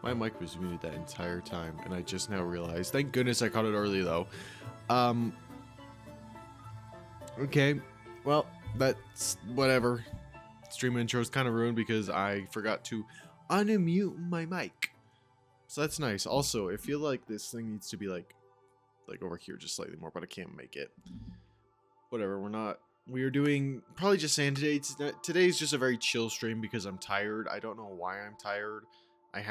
My mic was muted that entire time, and I just now realized. Thank goodness I caught it early, though. Okay. Well, that's whatever. Stream intro is kind of ruined because I forgot to unmute my mic. So that's nice. Also, I feel like this thing needs to be like over here just slightly more, but I can't make it. Whatever, we are doing probably just sand today. Today's just a very chill stream because I'm tired. I don't know why I'm tired. I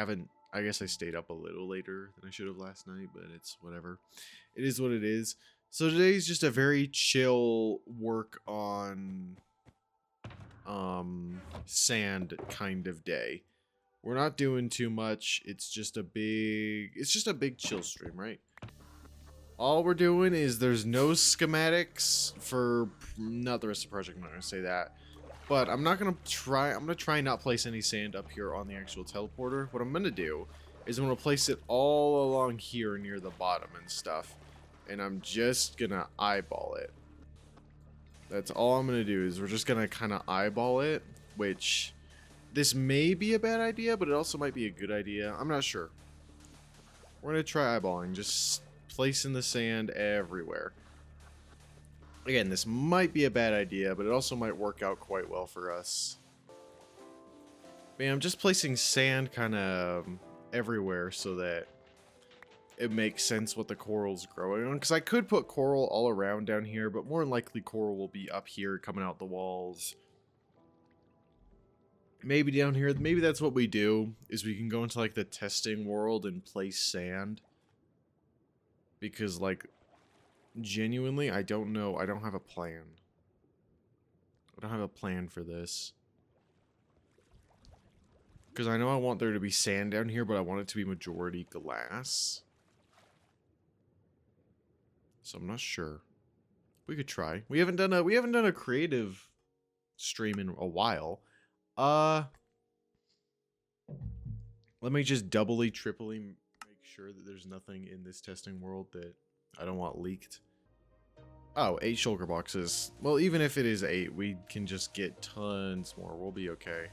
guess I stayed up a little later than I should have last night, but it's whatever. It is what it is. So today's just a very chill work on sand kind of day. We're not doing too much. It's just a big chill stream, right? All we're doing is there's no schematics for not the rest of the project. I'm not gonna say that. But I'm gonna try not place any sand up here on the actual teleporter. What I'm gonna do is I'm gonna place it all along here near the bottom and stuff. And I'm just gonna eyeball it. That's all I'm gonna do is we're just gonna kinda eyeball it, which this may be a bad idea, but it also might be a good idea. I'm not sure. We're gonna try eyeballing, just placing the sand everywhere. Again, this might be a bad idea, but it also might work out quite well for us. But yeah, I'm just placing sand kind of everywhere so that it makes sense what the coral's growing on. Because I could put coral all around down here, but more than likely coral will be up here coming out the walls. Maybe down here, maybe that's what we do, is we can go into like the testing world and place sand. Because like, genuinely, I don't know. I don't have a plan. I don't have a plan for this. Because I know I want there to be sand down here, but I want it to be majority glass. So I'm not sure. We could try. We haven't done a creative stream in a while. Let me just doubly, triply make sure that there's nothing in this testing world that I don't want leaked. Oh, 8 shulker boxes. Well, even if it is 8, we can just get tons more. We'll be okay.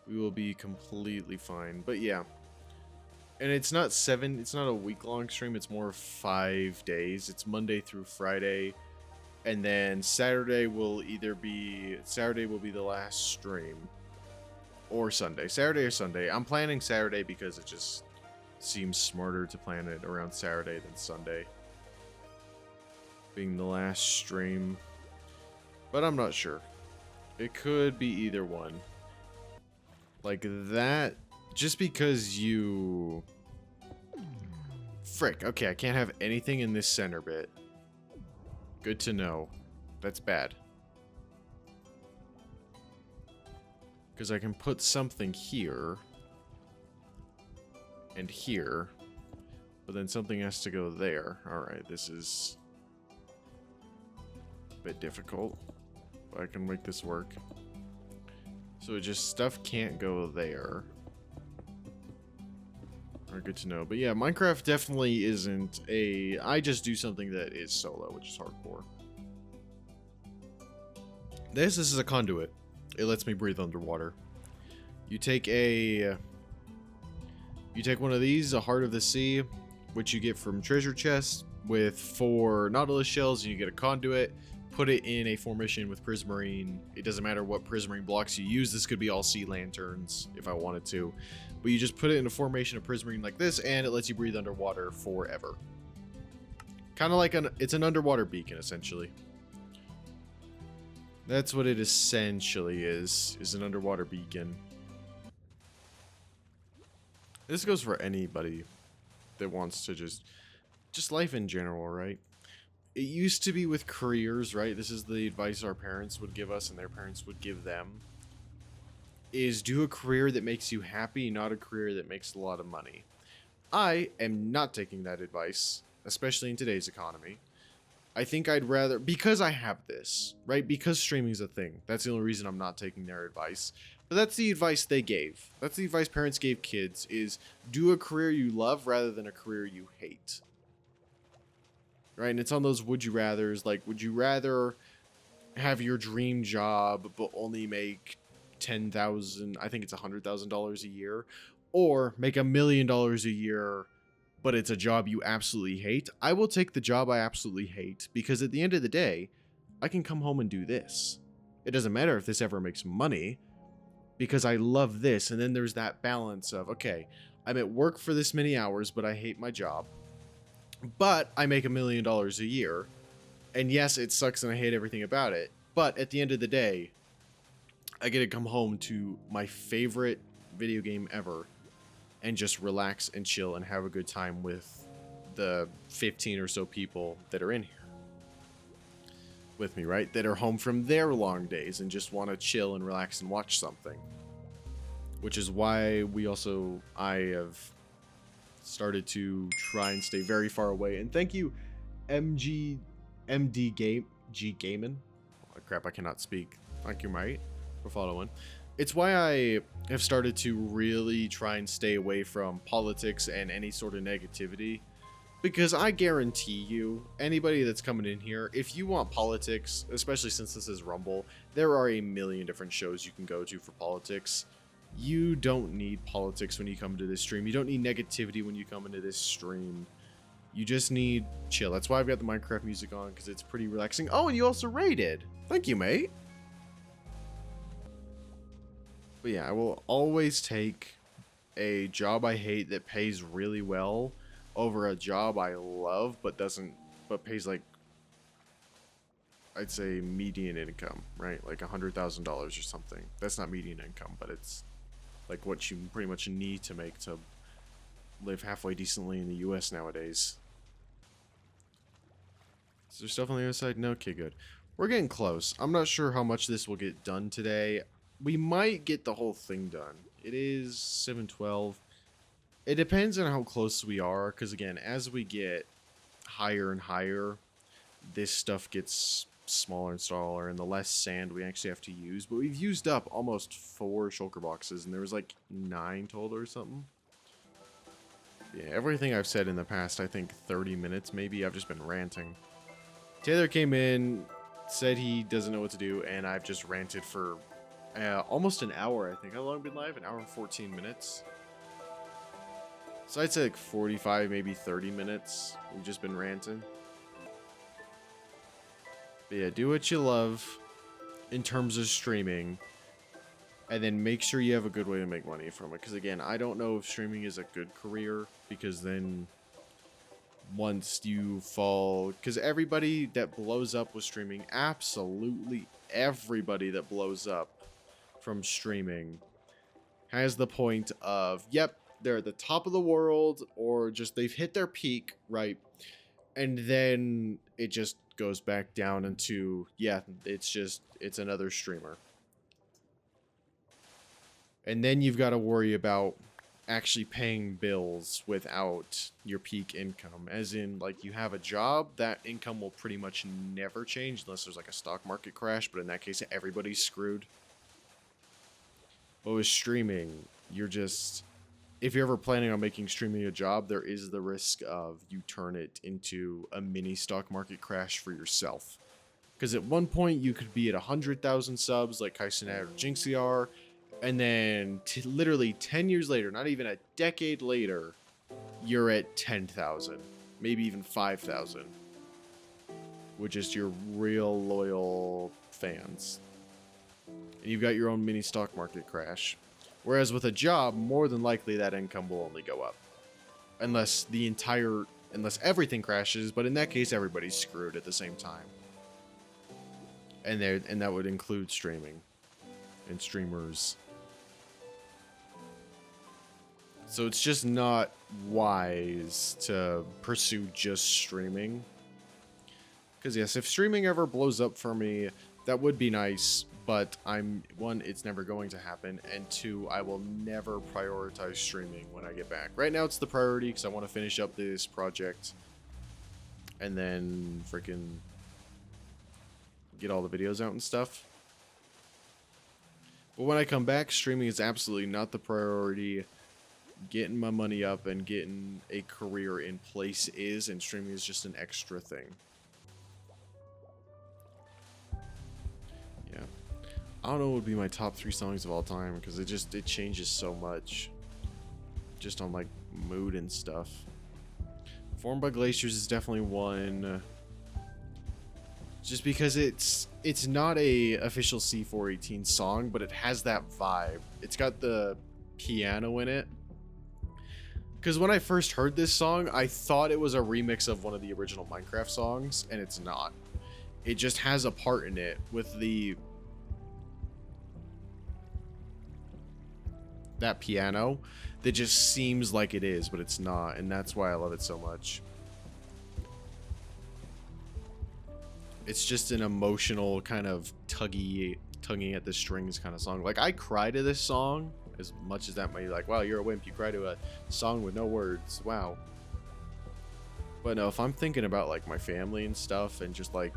We will be completely fine. But yeah. And it's not a week-long stream. It's more 5 days. It's Monday through Friday. And then Saturday will be the last stream. Or Sunday. Saturday or Sunday. I'm planning Saturday because it just seems smarter to plan it around Saturday than Sunday. Being the last stream. But I'm not sure. It could be either one. Like that. Just because you... Frick. Okay, I can't have anything in this center bit. Good to know. That's bad. Because I can put something here. And here. But then something has to go there. Alright, this is a bit difficult. But I can make this work. So it just stuff can't go there. Alright, good to know. But yeah, Minecraft definitely isn't a... I just do something that is solo, which is hardcore. This is a conduit. It lets me breathe underwater. You take one of these, a Heart of the Sea, which you get from treasure chests with 4 Nautilus shells, and you get a conduit. Put it in a formation with prismarine. It doesn't matter what prismarine blocks you use. This could be all sea lanterns if I wanted to. But you just put it in a formation of prismarine like this, and it lets you breathe underwater forever. Kind of like it's an underwater beacon, essentially. That's what it essentially is an underwater beacon. This goes for anybody that wants to just life in general, right? It used to be with careers, right? This is the advice our parents would give us and their parents would give them. Is do a career that makes you happy, not a career that makes a lot of money. I am not taking that advice, especially in today's economy. I think I'd rather, because I have this, right? Because streaming is a thing. That's the only reason I'm not taking their advice. But that's the advice they gave. That's the advice parents gave kids, is do a career you love rather than a career you hate. Right? And it's on those would you rathers, like, would you rather have your dream job but only make $10,000, I think it's $100,000 a year, or make $1 million a year, but it's a job you absolutely hate, I will take the job I absolutely hate, because at the end of the day, I can come home and do this. It doesn't matter if this ever makes money, because I love this. And then there's that balance of, okay, I'm at work for this many hours, but I hate my job, but I make $1 million a year. And yes, it sucks and I hate everything about it, but at the end of the day, I get to come home to my favorite video game ever and just relax and chill and have a good time with the 15 or so people that are in here with me, right? That are home from their long days and just want to chill and relax and watch something. Which is why I have started to try and stay very far away. And thank you, MD Gamin. Oh, crap, I cannot speak. Thank you, mate, for following. It's why I have started to really try and stay away from politics and any sort of negativity. Because I guarantee you, anybody that's coming in here, if you want politics, especially since this is Rumble, there are a million different shows you can go to for politics. You don't need politics when you come to this stream. You don't need negativity when you come into this stream. You just need chill. That's why I've got the Minecraft music on, because it's pretty relaxing. Oh, and you also raided. Thank you, mate. But yeah, I will always take a job I hate that pays really well over a job I love but pays like, I'd say median income, right? Like $100,000 or something. That's not median income, but it's like what you pretty much need to make to live halfway decently in the US nowadays. Is there stuff on the other side? No? Okay, good. We're getting close. I'm not sure how much this will get done today. We might get the whole thing done. It is 7:12. It depends on how close we are, because again, as we get higher and higher, this stuff gets smaller and smaller, and the less sand we actually have to use. But we've used up almost 4 shulker boxes, and there was like 9 total or something. Yeah, everything I've said in the past, I think 30 minutes maybe, I've just been ranting. Taylor came in, said he doesn't know what to do, and I've just ranted for almost an hour, I think. How long have we been live? An hour and 14 minutes. So I'd say like 45, maybe 30 minutes. We've just been ranting. But yeah, do what you love in terms of streaming. And then make sure you have a good way to make money from it. Because again, I don't know if streaming is a good career. Because then once you fall... Because everybody that blows up with streaming, absolutely everybody that blows up from streaming has the point of, yep, they're at the top of the world, or just they've hit their peak, right? And then it just goes back down into, yeah, it's another streamer. And then you've got to worry about actually paying bills without your peak income. As in, like, you have a job, that income will pretty much never change unless there's like a stock market crash, but in that case, everybody's screwed. But with streaming, you're just... If you're ever planning on making streaming a job, there is the risk of you turn it into a mini stock market crash for yourself. Because at one point, you could be at 100,000 subs like Kaisenat or Jinxie are, and then literally 10 years later, not even a decade later, you're at 10,000, maybe even 5,000, with just your real loyal fans. And you've got your own mini stock market crash. Whereas with a job, more than likely that income will only go up. Unless everything crashes, but in that case, everybody's screwed at the same time. And that would include streaming and streamers. So it's just not wise to pursue just streaming. Because yes, if streaming ever blows up for me, that would be nice. But one, it's never going to happen, and 2, I will never prioritize streaming when I get back. Right now, it's the priority because I want to finish up this project, and then freaking get all the videos out and stuff. But when I come back, streaming is absolutely not the priority. Getting my money up and getting a career in place is, and streaming is just an extra thing. I don't know what would be my top 3 songs of all time, because it changes so much. just on like mood and stuff. Formed by Glaciers is definitely one. Just because it's not a official C418 song, but it has that vibe. It's got the piano in it. Because when I first heard this song, I thought it was a remix of one of the original Minecraft songs, and it's not. It just has a part in it with that piano that just seems like it is, but it's not, and that's why I love it so much. It's just an emotional kind of tugging at the strings kind of song. Like, I cry to this song, as much as that might be like, wow, you're a wimp, you cry to a song with no words, wow. But no, if I'm thinking about like my family and stuff and just like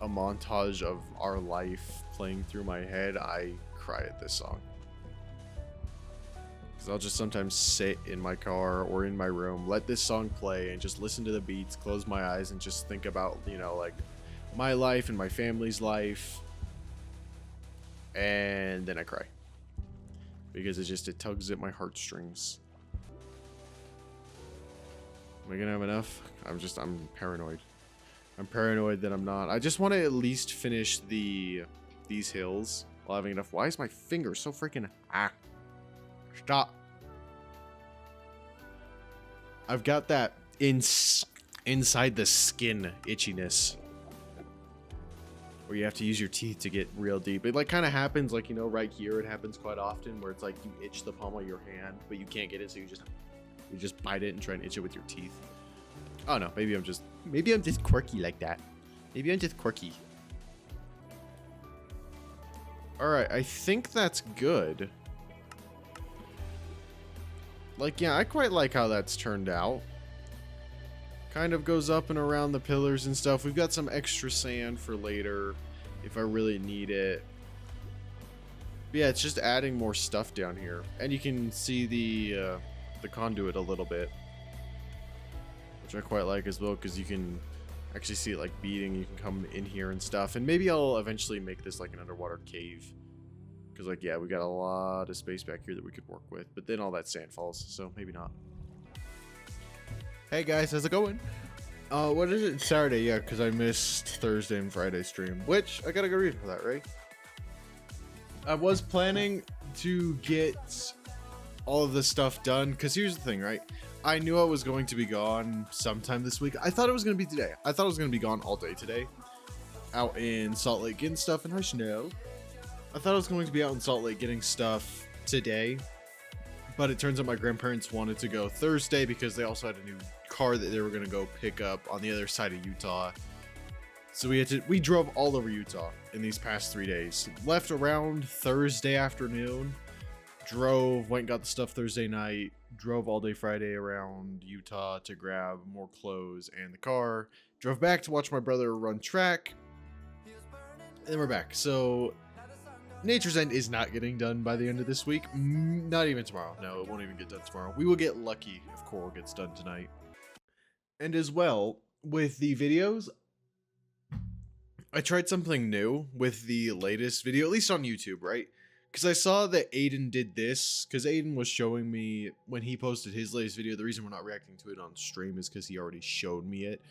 a montage of our life playing through my head, I cry at this song. Because I'll just sometimes sit in my car or in my room, let this song play and just listen to the beats, close my eyes and just think about, you know, like my life and my family's life, and then I cry because it tugs at my heartstrings. Am I gonna have enough? I'm paranoid. I'm paranoid that I'm not. I just want to at least finish these hills while having enough. Why is my finger so freaking stop? I've got that inside the skin itchiness, where you have to use your teeth to get real deep. It like kind of happens like, you know, right here. It happens quite often where it's like you itch the palm of your hand, but you can't get it, so you just bite it and try and itch it with your teeth. Oh no, maybe I'm just quirky like that. Maybe I'm just quirky. All right, I think that's good. Like, yeah, I quite like how that's turned out. Kind of goes up and around the pillars and stuff. We've got some extra sand for later if I really need it. But yeah, it's just adding more stuff down here. And you can see the conduit a little bit, which I quite like as well, because you can actually see it like beating. You can come in here and stuff. And maybe I'll eventually make this like an underwater cave. Because, like, yeah, we got a lot of space back here that we could work with. But then all that sand falls, so maybe not. Hey guys, how's it going? What is it? Saturday, yeah, because I missed Thursday and Friday stream. Which, I gotta go read for that, right? I was planning to get all of this stuff done, because here's the thing, right? I knew I was going to be gone sometime this week. I thought it was going to be today. I thought I was going to be gone all day today. Out in Salt Lake getting stuff in Snow. I thought I was going to be out in Salt Lake getting stuff today. But it turns out my grandparents wanted to go Thursday because they also had a new car that they were going to go pick up on the other side of Utah. So we drove all over Utah in these past 3 days. Left around Thursday afternoon. Went and got the stuff Thursday night. Drove all day Friday around Utah to grab more clothes and the car. Drove back to watch my brother run track. And then we're back. So Nature's End is not getting done by the end of this week. Not even tomorrow. No, it won't even get done tomorrow. We will get lucky if Coral gets done tonight. And as well, with the videos, I tried something new with the latest video, at least on YouTube, right? Because I saw that Aiden did this, because Aiden was showing me when he posted his latest video. The reason we're not reacting to it on stream is because he already showed me it.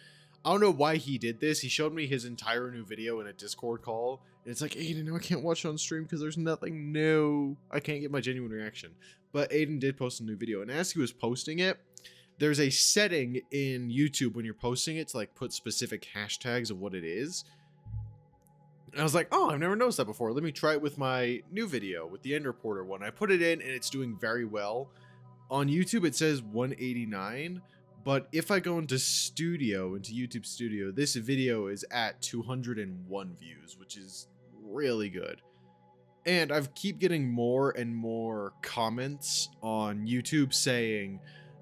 I don't know why he did this. He showed me his entire new video in a Discord call. And it's like, Aiden, I can't watch it on stream because there's nothing new. I can't get my genuine reaction. But Aiden did post a new video. And as he was posting it, there's a setting in YouTube when you're posting it to like put specific hashtags of what it is. And I was like, oh, I've never noticed that before. Let me try it with my new video, with the End Reporter one. I put it in and it's doing very well. On YouTube, it says 189. But if I go into YouTube Studio, this video is at 201 views, which is really good. And I keep getting more and more comments on YouTube saying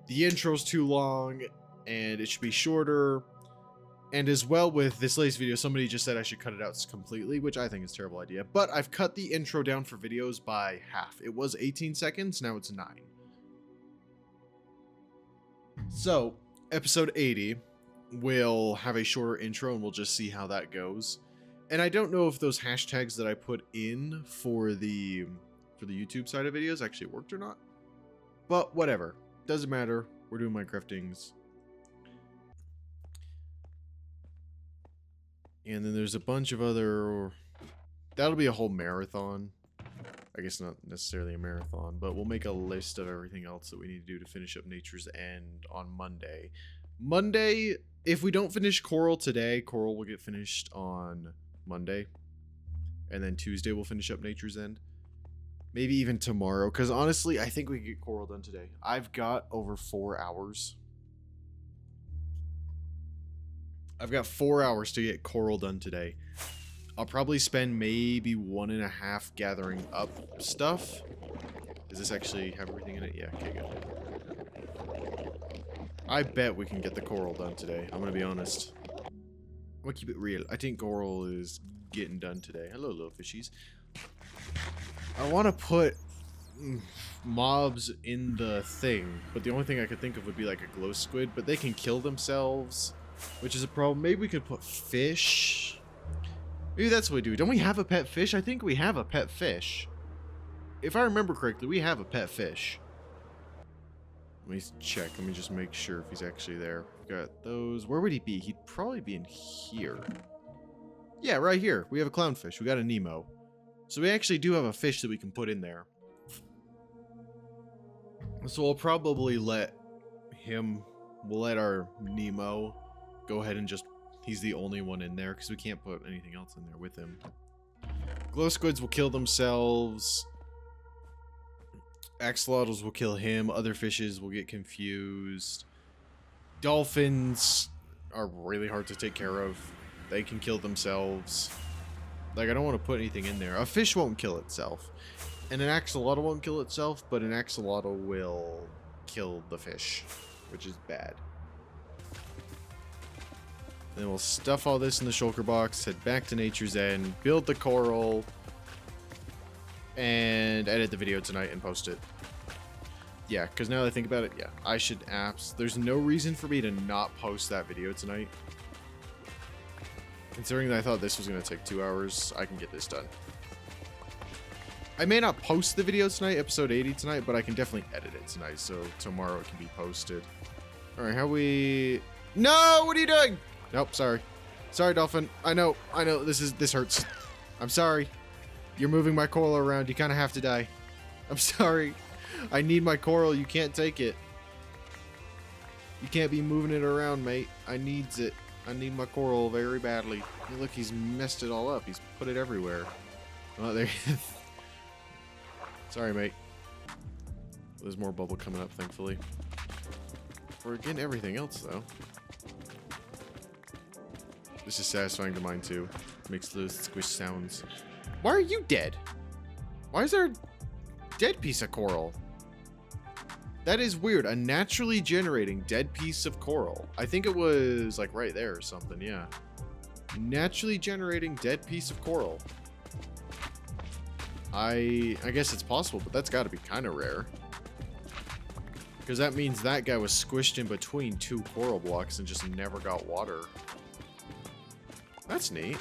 the intro's too long and it should be shorter. And as well with this latest video, somebody just said I should cut it out completely, which I think is a terrible idea. But I've cut the intro down for videos by half. It was 18 seconds, now it's 9. So, episode 80 will have a shorter intro and we'll just see how that goes. And I don't know if those hashtags that I put in for the YouTube side of videos actually worked or not. But whatever. Doesn't matter. We're doing Minecraftings. And then there's a bunch of other... That'll be a whole marathon. I guess not necessarily a marathon, but we'll make a list of everything else that we need to do to finish up Nature's End on Monday. Monday, if we don't finish Coral today, Coral will get finished on Monday. And then Tuesday we'll finish up Nature's End. Maybe even tomorrow, because honestly, I think we can get Coral done today. I've got over 4 hours. I've got 4 hours to get Coral done today. I'll probably spend maybe 1.5 gathering up stuff. Does this actually have everything in it? Yeah, okay, good. I bet we can get the Coral done today. I'm gonna be honest. I'm gonna keep it real. I think Coral is getting done today. Hello, little fishies. I want to put mobs in the thing, but the only thing I could think of would be like a glow squid, but they can kill themselves, which is a problem. Maybe we could put fish. Maybe that's what we do. Don't we have a pet fish? I think we have a pet fish. If I remember correctly, we have a pet fish. Let me check. Let me just make sure if he's actually there. We got those. Where would he be? He'd probably be in here. Yeah, right here. We have a clownfish. We got a Nemo. So we actually do have a fish that we can put in there. So we'll probably let him... We'll let our Nemo go ahead and just... He's the only one in there because we can't put anything else in there with him. Glow squids will kill themselves. Axolotls will kill him. Other fishes will get confused. Dolphins are really hard to take care of. They can kill themselves. Like, I don't want to put anything in there. A fish won't kill itself. And an axolotl won't kill itself, but an axolotl will kill the fish, which is bad. Then we'll stuff all this in the shulker box, head back to Nature's End, build the coral, and edit the video tonight and post it. Yeah, because now that I think about it, yeah, I should there's no reason for me to not post that video tonight. Considering that I thought this was going to take 2 hours, I can get this done. I may not post the video tonight, episode 80 tonight, but I can definitely edit it tonight, so tomorrow it can be posted. Alright, how we... No! What are you doing? Nope, sorry. Sorry, Dolphin. I know, this hurts. I'm sorry. You're moving my coral around, you kind of have to die. I'm sorry. I need my coral, you can't take it. You can't be moving it around, mate. I needs it. I need my coral very badly. Hey, look, he's messed it all up. He's put it everywhere. Oh, there. Sorry, mate. There's more bubble coming up, thankfully. We're getting everything else, though. This is satisfying to mine, too. Makes those squish sounds. Why are you dead? Why is there a dead piece of coral? That is weird. A naturally generating dead piece of coral. I think it was like right there or something, yeah. Naturally generating dead piece of coral. I guess it's possible, but that's got to be kind of rare. Because that means that guy was squished in between 2 coral blocks and just never got water. That's neat.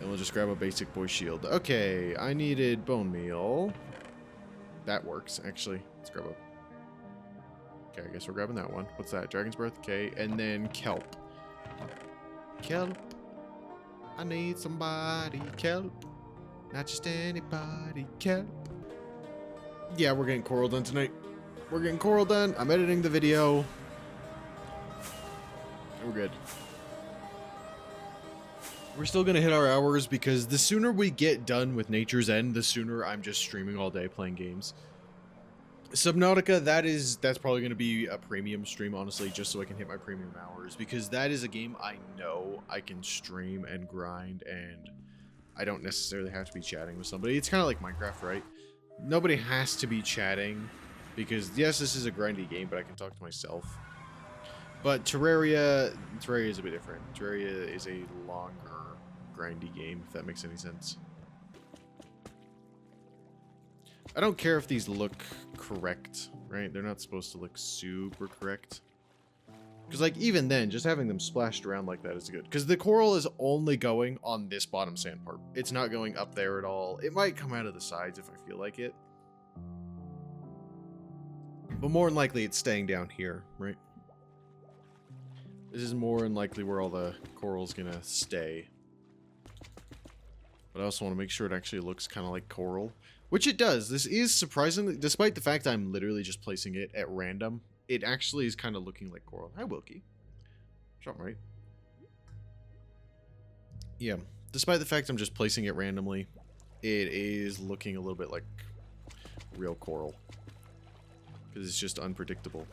And we'll just grab a basic boy shield. Okay, I needed bone meal. That works, actually. Let's grab a... Okay, I guess we're grabbing that one. What's that? Dragon's Breath, okay. And then kelp. Kelp. I need somebody. Kelp. Not just anybody. Kelp. Yeah, we're getting coral done tonight. We're getting coral done. I'm editing the video. We're good. We're still gonna hit our hours because the sooner we get done with Nature's End, the sooner I'm just streaming all day playing games. Subnautica, that's probably gonna be a premium stream, honestly, just so I can hit my premium hours, because that is a game I know I can stream and grind, and I don't necessarily have to be chatting with somebody. It's kind of like Minecraft, right? Nobody has to be chatting, because yes, this is a grindy game, but I can talk to myself. But Terraria is a bit different. Terraria is a longer, grindy game, if that makes any sense. I don't care if these look correct, right? They're not supposed to look super correct. Because, like, even then, just having them splashed around like that is good. Because the coral is only going on this bottom sand part. It's not going up there at all. It might come out of the sides if I feel like it. But more than likely, it's staying down here, right? This is more than likely where all the coral's gonna stay. But I also want to make sure it actually looks kind of like coral. Which it does. This is surprisingly, despite the fact I'm literally just placing it at random, it actually is kind of looking like coral. Hi, Wilkie. Something right. Yeah. Despite the fact I'm just placing it randomly, it is looking a little bit like real coral. Because it's just unpredictable.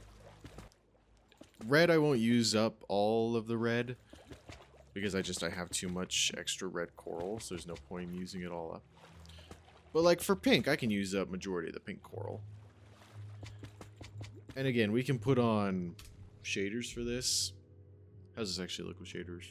Red, I won't use up all of the red. Because I have too much extra red coral, so there's no point in using it all up. But like for pink, I can use up majority of the pink coral. And again, we can put on shaders for this. How does this actually look with shaders?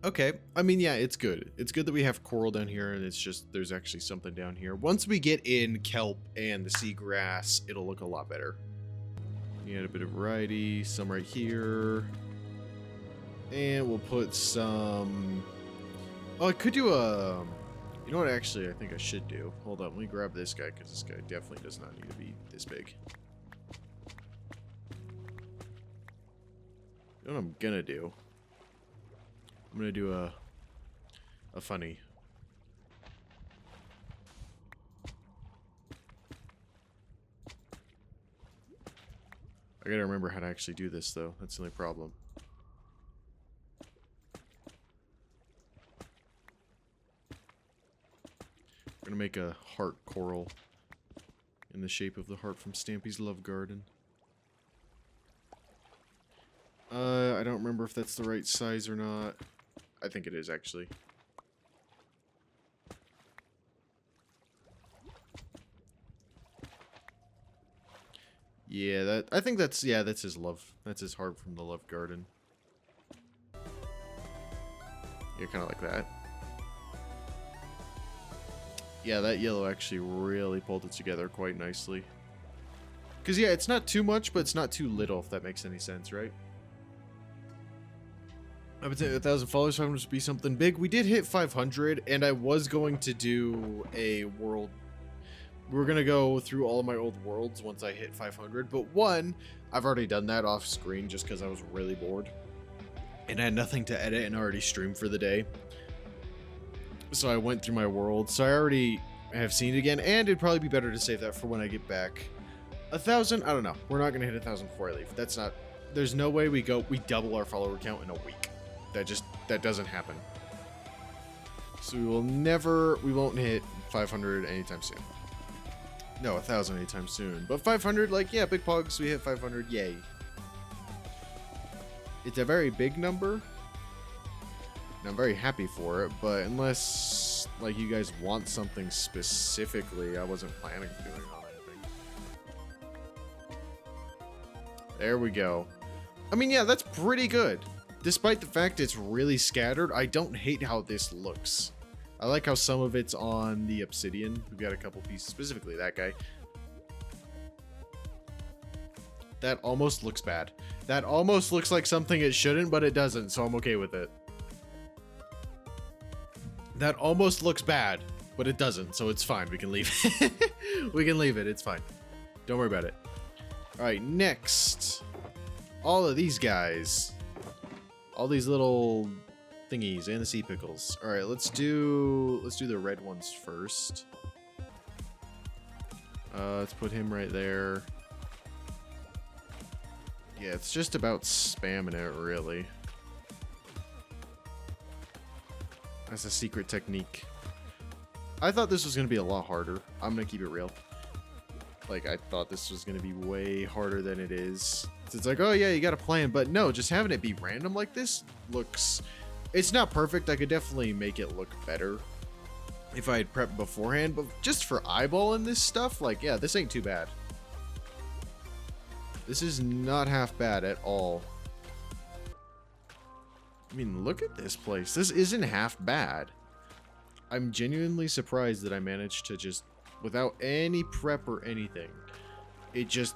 Okay, I mean, yeah, it's good. It's good that we have coral down here, and it's just, there's actually something down here. Once we get in kelp and the seagrass, it'll look a lot better. You add a bit of variety, some right here. And we'll put some... Oh, I could do a... You know what, actually, I think I should do? Hold on, let me grab this guy, because this guy definitely does not need to be this big. You know what I'm gonna do? I'm gonna do a funny. I gotta remember how to actually do this, though. That's the only problem. We're gonna make a heart coral in the shape of the heart from Stampy's Love Garden. I don't remember if that's the right size or not. I think it is, actually. Yeah, I think that's his love. That's his heart from the Love Garden. Yeah, kind of like that. Yeah, that yellow actually really pulled it together quite nicely. Because, yeah, it's not too much, but it's not too little, if that makes any sense, right? I would say 1,000 followers, 500 would be something big. We did hit 500, and I was going to do a world... We were going to go through all of my old worlds once I hit 500, but one, I've already done that off screen just because I was really bored. And I had nothing to edit and already streamed for the day. So I went through my world, so I already have seen it again, and it'd probably be better to save that for when I get back. 1,000, I don't know. We're not going to hit 1,000 before I leave. That's not, there's no way we double our follower count in a week. That doesn't happen. So we won't hit 500 anytime soon. No, 1,000 anytime soon. But 500, like, yeah, big pugs, we hit 500, yay. It's a very big number. And I'm very happy for it, but unless, like, you guys want something specifically, I wasn't planning on doing on anything. There we go. I mean, yeah, that's pretty good. Despite the fact it's really scattered, I don't hate how this looks. I like how some of it's on the obsidian. We've got a couple pieces, specifically that guy. That almost looks bad. That almost looks like something it shouldn't, but it doesn't, so I'm okay with it. That almost looks bad, but it doesn't, so it's fine. We can leave it. We can leave it. It's fine. Don't worry about it. All right, next. All of these guys. All these little thingies and the sea pickles. All right, let's do the red ones first. Let's put him right there. Yeah, it's just about spamming it, really. That's a secret technique. I thought this was going to be a lot harder. I'm going to keep it real. Like, I thought this was going to be way harder than it is. It's like, oh yeah, you got a plan. But no, just having it be random like this looks... It's not perfect. I could definitely make it look better if I had prepped beforehand. But just for eyeballing this stuff, like, yeah, this ain't too bad. This is not half bad at all. I mean, look at this place. This isn't half bad. I'm genuinely surprised that I managed to just, without any prep or anything, it just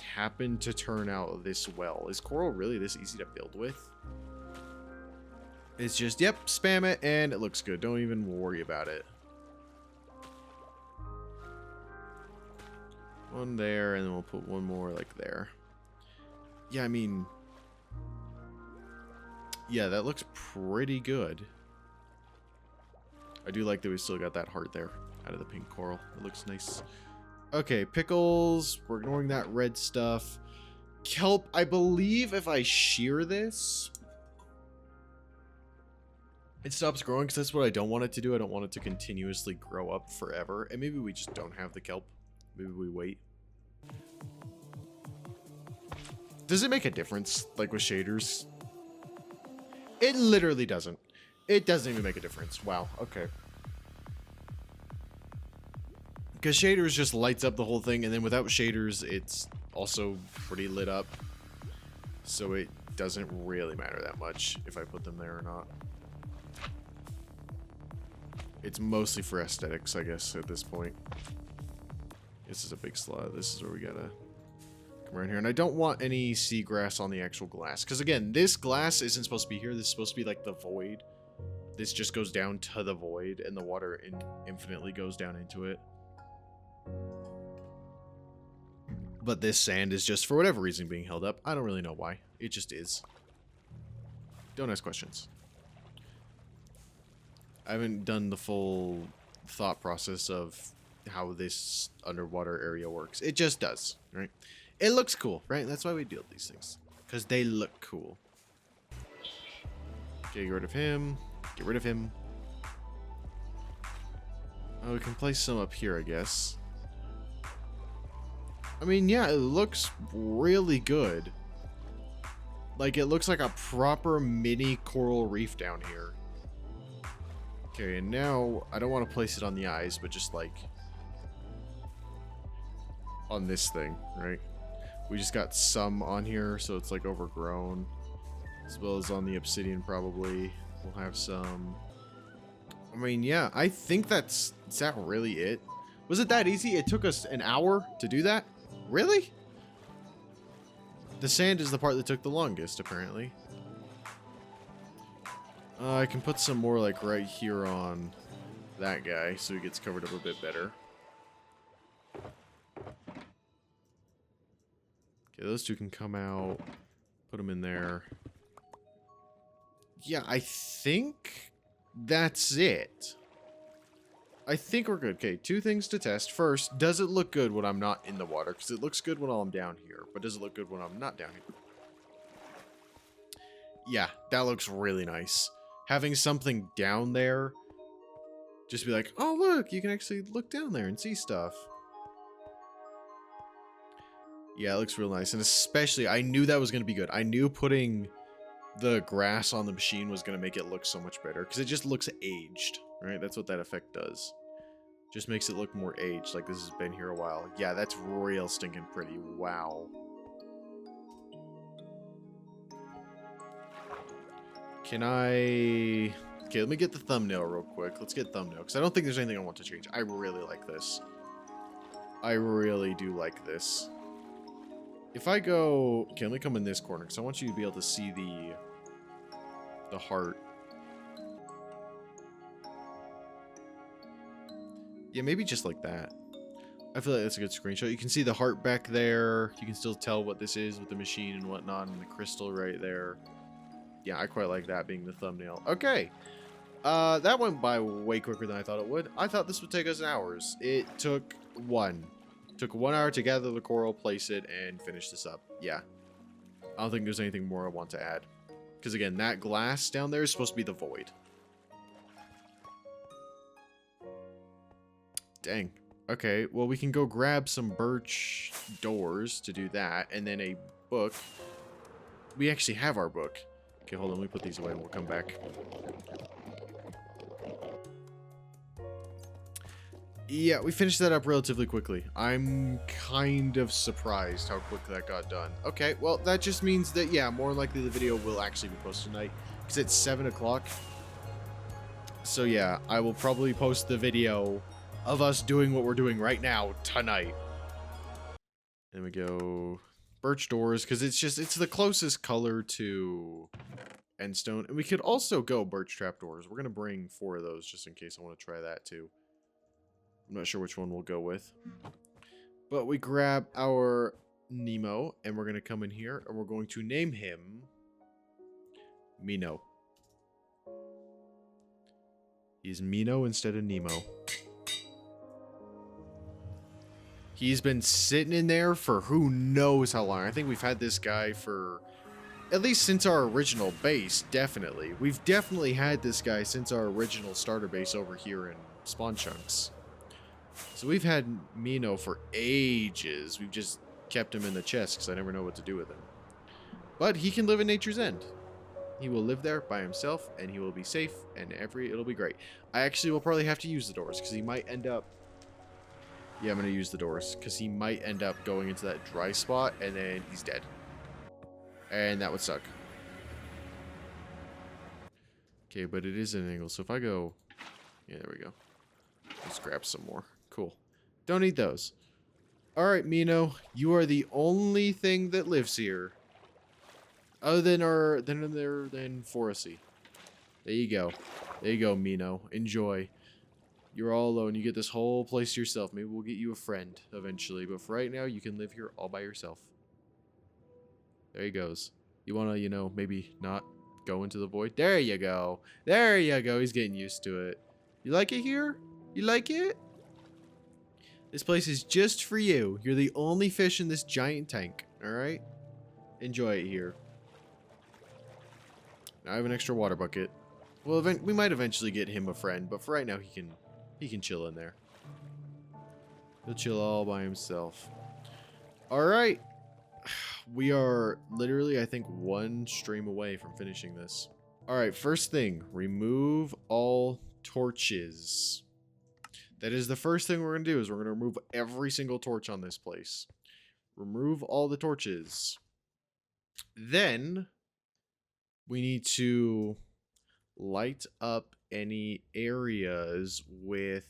happened to turn out this well. Is coral really this easy to build with? It's just, yep, spam it, and it looks good. Don't even worry about it. One there, and then we'll put one more like there. Yeah, I mean, yeah, that looks pretty good. I do like that we still got that heart there out of the pink coral. It looks nice. Okay, pickles. We're ignoring that red stuff. Kelp, I believe if I shear this, it stops growing, because that's what I don't want it to do. I don't want it to continuously grow up forever. And maybe we just don't have the kelp. Maybe we wait. Does it make a difference, like with shaders? It literally doesn't. It doesn't even make a difference. Wow, okay. Because shaders just lights up the whole thing, and then without shaders, it's also pretty lit up. So it doesn't really matter that much if I put them there or not. It's mostly for aesthetics, I guess, at this point. This is a big slot. This is where we gotta come around here. And I don't want any seagrass on the actual glass. Because again, this glass isn't supposed to be here. This is supposed to be like the void. This just goes down to the void, and the water infinitely goes down into it. But this sand is just, for whatever reason, being held up. I don't really know why. It just is. Don't ask questions. I haven't done the full thought process of how this underwater area works. It just does, right? It looks cool, right? That's why we deal with these things. Because they look cool. Okay, get rid of him. Get rid of him. Oh, we can place some up here, I guess. I mean, yeah, it looks really good. Like, it looks like a proper mini coral reef down here. Okay, and now, I don't want to place it on the eyes, but just, like, on this thing, right? We just got some on here, so it's, like, overgrown. As well as on the obsidian, probably. We'll have some. I mean, yeah, I think is that really it? Was it that easy? It took us an hour to do that? Really? The sand is the part that took the longest, apparently. I can put some more, like, right here on that guy, so he gets covered up a bit better. Okay, those two can come out. Put them in there. Yeah, I think that's it. I think we're good. Okay, two things to test. First, does it look good when I'm not in the water? Because it looks good when I'm down here. But does it look good when I'm not down here? Yeah, that looks really nice. Having something down there, just be like, oh look, you can actually look down there and see stuff. Yeah, it looks real nice. And especially, I knew that was going to be good. I knew putting the grass on the machine was going to make it look so much better. Because it just looks aged, right? That's what that effect does. Just makes it look more aged, like this has been here a while. Yeah, that's real stinking pretty. Wow. Can I... Okay, let me get the thumbnail real quick. Let's get thumbnail, because I don't think there's anything I want to change. I really like this. I really do like this. If I go... Okay, let me come in this corner, because I want you to be able to see the heart. Yeah, maybe just like that. I feel like that's a good screenshot. You can see the heart back there. You can still tell what this is with the machine and whatnot, and the crystal right there. Yeah, I quite like that being the thumbnail. Okay. That went by way quicker than I thought it would. I thought this would take us hours. It took one. It took 1 hour to gather the coral, place it, and finish this up. Yeah. I don't think there's anything more I want to add. Because again, that glass down there is supposed to be the void. Dang. Okay, well we can go grab some birch doors to do that, and then a book. We actually have our book. Okay, hold on, let me put these away and we'll come back. Yeah, we finished that up relatively quickly. I'm kind of surprised how quick that got done. Okay, well, that just means that, yeah, more likely the video will actually be posted tonight, because it's 7 o'clock. So yeah, I will probably post the video of us doing what we're doing right now tonight. And we go birch doors, because it's the closest color to endstone. And we could also go birch trapdoors. We're going to bring 4 of those just in case I want to try that too. I'm not sure which one we'll go with. But we grab our Nemo, and we're going to come in here, and we're going to name him Mino. He's Mino instead of Nemo. He's been sitting in there for who knows how long. I think we've had this guy for at least since our original base, definitely. We've definitely had this guy since our original starter base over here in Spawn Chunks. So we've had Mino for ages. We've just kept him in the chest because I never know what to do with him. But he can live in nature's end. He will live there by himself, and he will be safe, and it'll be great. I actually will probably have to use the doors, because he might end up... Yeah, I'm going to use the doors, because he might end up going into that dry spot, and then he's dead. And that would suck. Okay, but it is an angle, so if I go... Yeah, there we go. Let's grab some more. Cool. Don't need those. Alright, Mino, you are the only thing that lives here. Other than Forestry. There you go. There you go, Mino. Enjoy. You're all alone. You get this whole place to yourself. Maybe we'll get you a friend eventually. But for right now, you can live here all by yourself. There he goes. You want to, you know, maybe not go into the void? There you go. There you go. He's getting used to it. You like it here? You like it? This place is just for you. You're the only fish in this giant tank. Alright? Enjoy it here. Now I have an extra water bucket. Well, we might eventually get him a friend, but for right now he can chill in there. He'll chill all by himself. All right, we are literally, I think, one stream away from finishing this. All right, first thing, remove all torches. That is the first thing we're gonna do. Is we're gonna remove every single torch on this place. Remove all the torches. Then we need to light up any areas with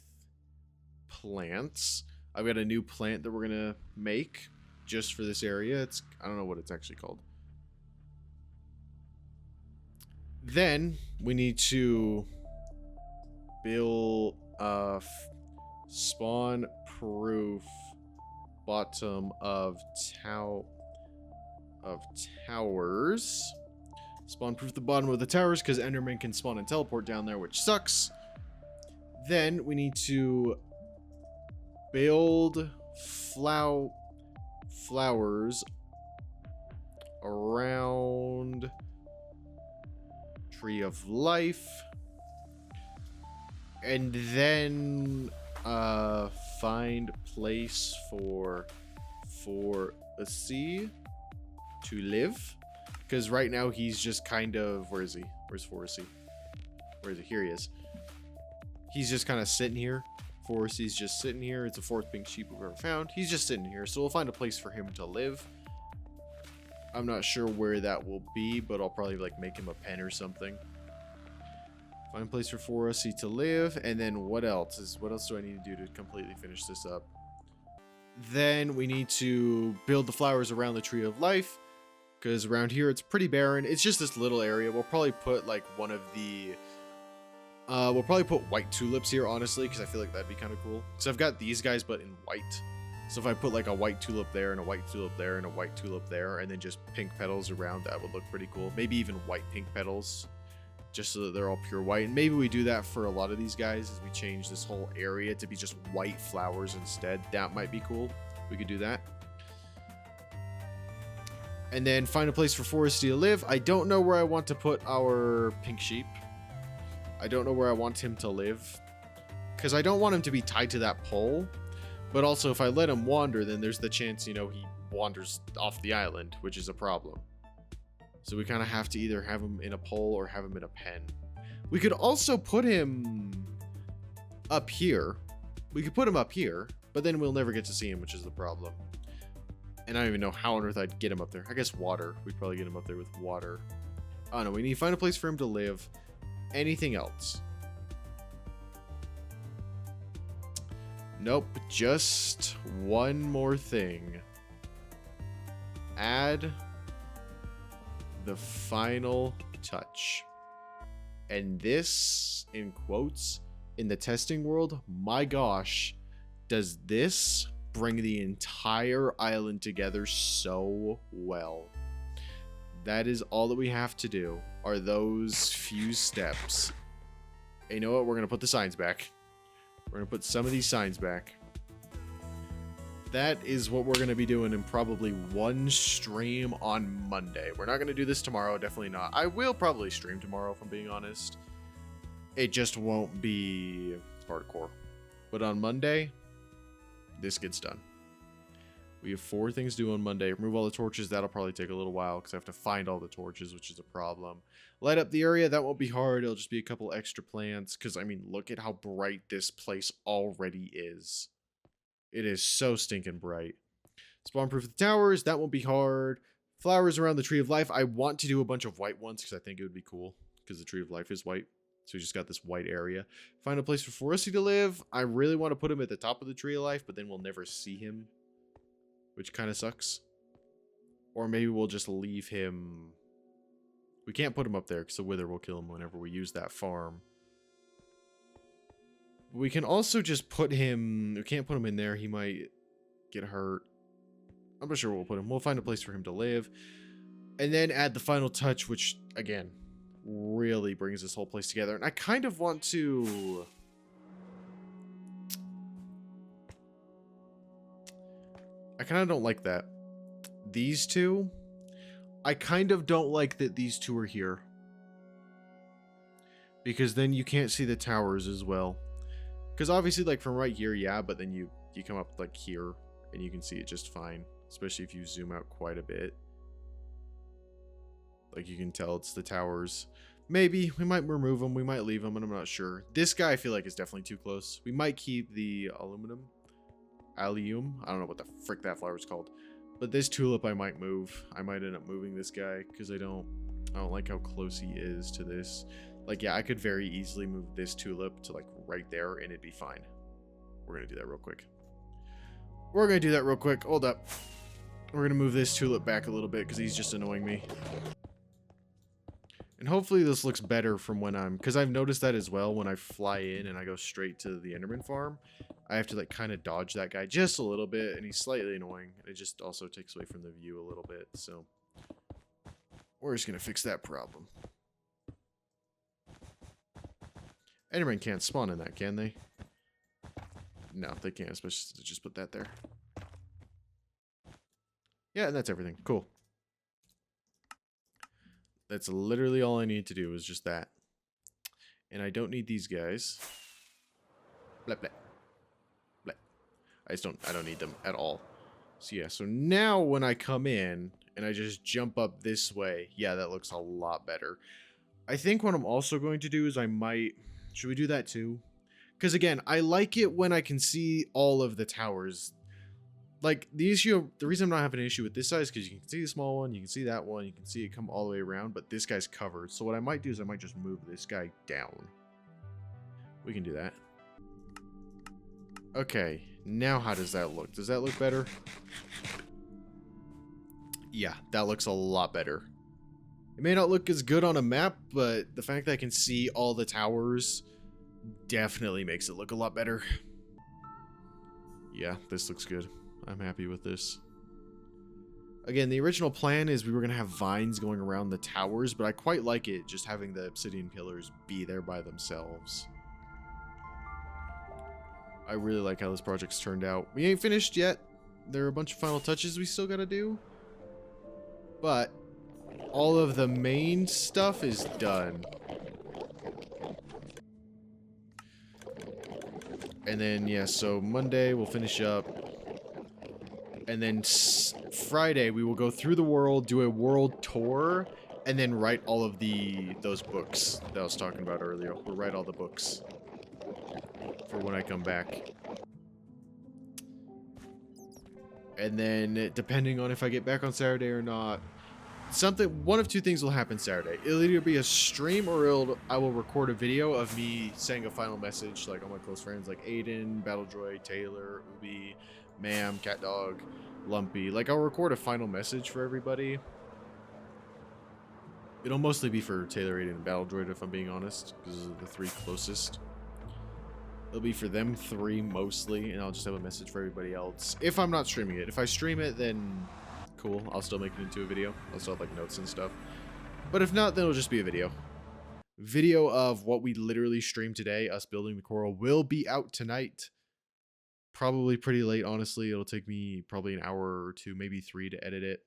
plants. I've got a new plant that we're going to make just for this area. I don't know what it's actually called. Then we need to build a spawn-proof bottom of towers. Spawn-proof the bottom of the towers because Enderman can spawn and teleport down there, which sucks. Then we need to build flowers around Tree of Life. And then find place for a sea to live. Because right now he's just kind of... Where is he? Where's Forestry? Where is he? Here he is. He's just kind of sitting here. Forestry's just sitting here. It's the fourth pink sheep we've ever found. He's just sitting here. So we'll find a place for him to live. I'm not sure where that will be, but I'll probably like make him a pen or something. Find a place for Forestry to live. And then what else? What else do I need to do to completely finish this up? Then we need to build the flowers around the Tree of Life. Because around here it's pretty barren. It's just this little area. We'll probably put like one of the... we'll probably put white tulips here, honestly, because I feel like that'd be kind of cool. So I've got these guys, but in white. So if I put like a white tulip there and a white tulip there and a white tulip there, and then just pink petals around, that would look pretty cool. Maybe even white pink petals, just so that they're all pure white. And maybe we do that for a lot of these guys as we change this whole area to be just white flowers instead. That might be cool. We could do that. And then find a place for Forestry to live. I don't know where I want to put our pink sheep. I don't know where I want him to live. Because I don't want him to be tied to that pole. But also, if I let him wander, then there's the chance, you know, he wanders off the island, which is a problem. So we kind of have to either have him in a pole or have him in a pen. We could also put him up here. We could put him up here, but then we'll never get to see him, which is the problem. And I don't even know how on earth I'd get him up there. I guess water. We'd probably get him up there with water. I don't know. We need to find a place for him to live. Anything else? Nope. Just one more thing. Add the final touch. And this, in quotes, in the testing world, my gosh, does this bring the entire island together so well. That is all that we have to do, are those few steps. Hey, you know what? We're going to put the signs back. We're going to put some of these signs back. That is what we're going to be doing in probably one stream on Monday. We're not going to do this tomorrow. Definitely not. I will probably stream tomorrow, if I'm being honest. It just won't be hardcore. But on Monday, this gets done. We have 4 things to do on Monday. Remove all the torches. That'll probably take a little while because I have to find all the torches, which is a problem. Light up the area. That won't be hard. It'll just be a couple extra plants because, I mean, look at how bright this place already is. It is so stinking bright. Spawn proof the towers. That won't be hard. Flowers around the Tree of Life. I want to do a bunch of white ones because I think it would be cool because the Tree of Life is white. So we just got this white area. Find a place for Forresty to live. I really want to put him at the top of the Tree of Life, but then we'll never see him, which kind of sucks. Or maybe we'll just leave him. We can't put him up there because the Wither will kill him whenever we use that farm. We can also just put him... We can't put him in there. He might get hurt. I'm not sure where we'll put him. We'll find a place for him to live. And then add the final touch, which, again, really brings this whole place together. And I kind of want to... I kind of don't like that. These two... I kind of don't like that these two are here. Because then you can't see the towers as well. Because obviously, like, from right here, yeah, but then you come up, like, here, and you can see it just fine. Especially if you zoom out quite a bit. Like, you can tell it's the towers. Maybe. We might remove them. We might leave them, and I'm not sure. This guy, I feel like, is definitely too close. We might keep the aluminum. Allium. I don't know what the frick that flower is called. But this tulip I might move. I might end up moving this guy, because I don't like how close he is to this. Like, yeah, I could very easily move this tulip to, like, right there, and it'd be fine. We're going to do that real quick. We're going to do that real quick. Hold up. We're going to move this tulip back a little bit, because he's just annoying me. And hopefully this looks better from when I'm... Because I've noticed that as well, when I fly in and I go straight to the Enderman farm. I have to, like, kind of dodge that guy just a little bit, and he's slightly annoying. It just also takes away from the view a little bit, so... We're just going to fix that problem. Enderman can't spawn in that, can they? No, they can't, especially to just put that there. Yeah, and that's everything. Cool. That's literally all I need to do is just that. And I don't need these guys. Blah, blah. Blah. I don't need them at all. So yeah, so now when I come in and I just jump up this way, yeah, that looks a lot better. I think what I'm also going to do is I might... Should we do that too? Because again, I like it when I can see all of the towers. Like, the reason I'm not having an issue with this size is because you can see the small one, you can see that one, you can see it come all the way around, but this guy's covered. So what I might do is I might just move this guy down. We can do that. Okay, now how does that look? Does that look better? Yeah, that looks a lot better. It may not look as good on a map, but the fact that I can see all the towers definitely makes it look a lot better. Yeah, this looks good. I'm happy with this. Again, the original plan is we were going to have vines going around the towers, but I quite like it just having the obsidian pillars be there by themselves. I really like how this project's turned out. We ain't finished yet. There are a bunch of final touches we still got to do. But all of the main stuff is done. And then, yeah, so Monday we'll finish up. And then Friday we will go through the world, do a world tour, and then write all of those books that I was talking about earlier. We'll write all the books for when I come back. And then, depending on if I get back on Saturday or not, one of two things will happen Saturday. It'll either be a stream or I will record a video of me saying a final message, like all my close friends, like Aiden, Battledroid, Taylor, Ubi, Mam, CatDog, Lumpy. Like, I'll record a final message for everybody. It'll mostly be for Taylor, Aiden, and Battledroid, if I'm being honest, because those are the 3 closest. It'll be for them 3 mostly, and I'll just have a message for everybody else. If I'm not streaming it. If I stream it, then cool. I'll still make it into a video. I'll still have like notes and stuff. But if not, then it'll just be a video. Video of what we literally streamed today, us building the coral, will be out tonight. Probably pretty late, honestly. It'll take me probably an hour or 2, maybe 3 to edit it.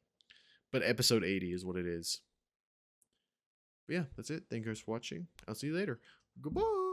But episode 80 is what it is. But yeah, that's it. Thank you guys for watching. I'll see you later. Goodbye.